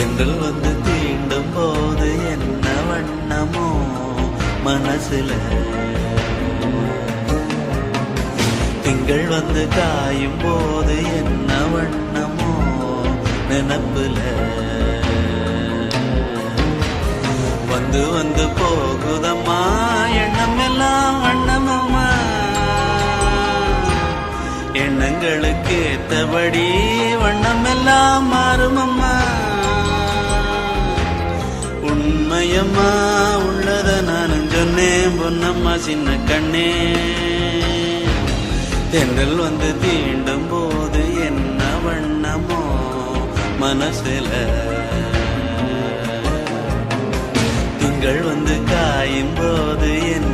தென்றல் வந்து தீண்டும் போது என்ன வண்ணமோ மனசுல, திங்கள் வந்து காயும் போது என்ன வண்ணமோ நினப்புல, வந்து வந்து போகுதம்மா எண்ணம் எல்லாம் வண்ணமம்மா, எண்ணங்களுக்கு ஏத்தபடி வண்ணம் எல்லாம் மாறுமம்மா. உண்மையம்மா உள்ளத நானும் சொன்னேன் பொன்னம்மா சின்ன கண்ணே, தென்றல் வந்து தீண்டும் போது என்ன வண்ணமோ மனசுல, திங்கள் வந்து காயும் போது என்ன